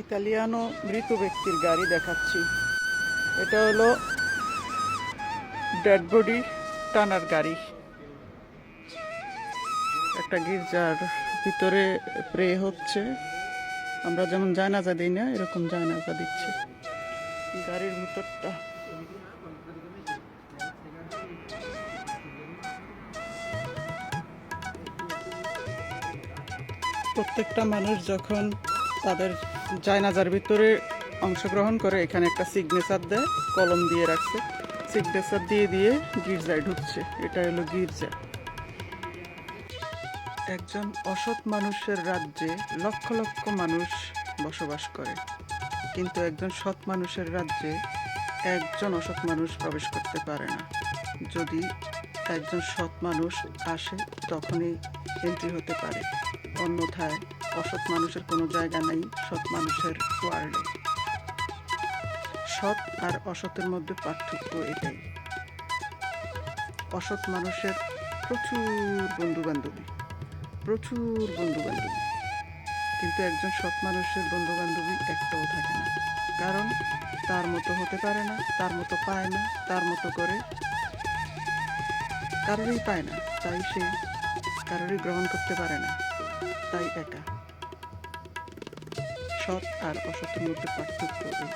ইতালিয়ানো মৃত ব্যক্তির গাড়ি দেখাচ্ছি। এটা হলো ডেড বডি টানার গাড়ি। একটা গির্জার ভিতরে প্রে হচ্ছে, আমরা যেমন জানাজা দিই না, এরকম জানাজা দিচ্ছে গাড়ির ভিতরটা। প্রত্যেকটা মানুষ যখন তাদের জানাজার ভিতরে অংশগ্রহণ করে, এখানে একটা সিগনেচার দেয়, কলম দিয়ে রাখছে, সিগনেচার দিয়ে দিয়ে গির্জায় ঢুকছে। এটা হলো গির্জা। একজন অসৎ মানুষের রাজ্যে লক্ষ লক্ষ মানুষ বসবাস করে, কিন্তু একজন সৎ মানুষের রাজ্যে একজন অসৎ মানুষ প্রবেশ করতে পারে না। যদি একজন সৎ মানুষ আসে তখনই এন্ট্রি হতে পারে, অন্যথায় অসৎ মানুষের কোনো জায়গা নেই সৎ মানুষের ওয়ার্ল্ডে। সৎ আর অসতের মধ্যে পার্থক্য এটাই। অসৎ মানুষের প্রচুর বন্ধু বান্ধবী, কিন্তু একজন সৎ মানুষের বন্ধু বান্ধবী একটাও থাকে না, কারণ তার মতো হতে পারে না, তার মতো পায় না, তার মতো করে কারোরই পায় না, তাই সে কারোরই গ্রহণ করতে পারে না, তাই একা। সৎ আর অসতের মধ্যে পার্থক্য এই।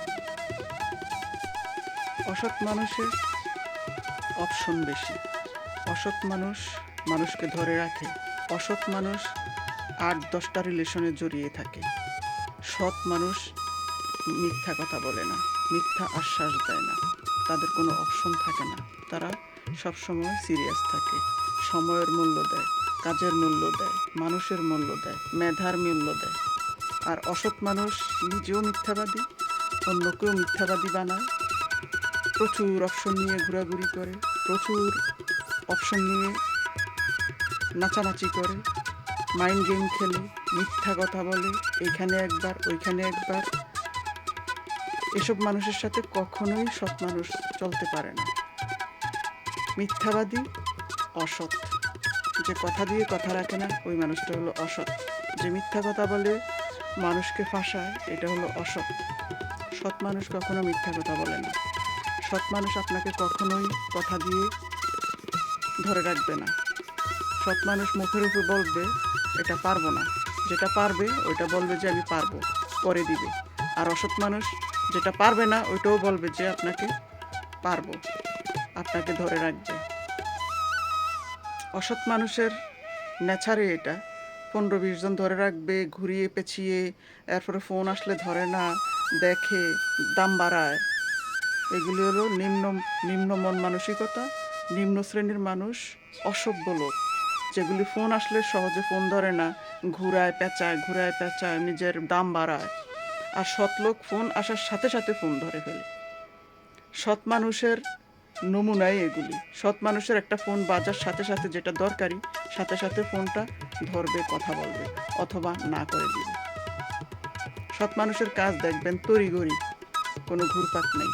অসৎ মানুষের অপশন বেশি, অসৎ মানুষ মানুষকে ধরে রাখে, অসৎ মানুষ 8-10টা রিলেশনে জড়িয়ে থাকে। সৎ মানুষ মিথ্যা কথা বলে না, মিথ্যা আশ্বাস দেয় না, তাদের কোনো অপশন থাকে না, তারা সবসময় সিরিয়াস থাকে, সময়ের মূল্য দেয়, কাজের মূল্য দেয়, মানুষের মূল্য দেয়, মেধার মূল্য দেয়। আর অসৎ মানুষ নিজেও মিথ্যাবাদী, অন্যকেও মিথ্যাবাদী বানায়, প্রচুর অপশন নিয়ে ঘোরাঘুরি করে, প্রচুর অপশন নিয়ে নাচানাচি করে, মাইন্ড গেম খেলে, মিথ্যা কথা বলে, এইখানে একবার ওইখানে একবার। এসব মানুষের সাথে কখনোই সৎ মানুষ চলতে পারে না। মিথ্যাবাদী, অসৎ। যে কথা দিয়ে কথা রাখে না, ওই মানুষটা হলো অসৎ। যে মিথ্যা কথা বলে মানুষকে ফাঁসায়, এটা হলো অসৎ। সৎ মানুষ কখনো মিথ্যা কথা বলে না। সৎ মানুষ আপনাকে কখনোই কথা দিয়ে ধরে রাখবে না। সৎ মানুষ মুখের উপর বলবে এটা পারবো না, যেটা পারবে ওইটা বলবে যে আমি পারবো, করে দিবে। আর অসৎ মানুষ যেটা পারবে না ওইটাও বলবে যে আপনাকে পারবো, আপনাকে ধরে রাখবে। অসৎ মানুষের নেচারে এটা 15-20 জন ধরে রাখবে, ঘুরিয়ে পেঁচিয়ে, এরপরে ফোন আসলে ধরে না, দেখে, দাম বাড়ায়। এগুলি হলো নিম্ন মন মানসিকতা, নিম্ন শ্রেণীর মানুষ, অসভ্য লোক, যেগুলি ফোন আসলে সহজে ফোন ধরে না, ঘুরায় পেঁচায়, নিজের দাম বাড়ায়। আর সৎ লোক ফোন আসার সাথে সাথে ফোন ধরে ফেলে। সৎ মানুষের নমুনাই এগুলি। সৎ মানুষের একটা ফোন বাজার সাথে সাথে যেটা দরকারি, সাথে সাথে ফোনটা ধরবে, কথা বলবে, অথবা না করে দিবে। সৎ মানুষের কাজ দেখবেন তড়িঘড়ি, কোনো ঘুরপাক নেই।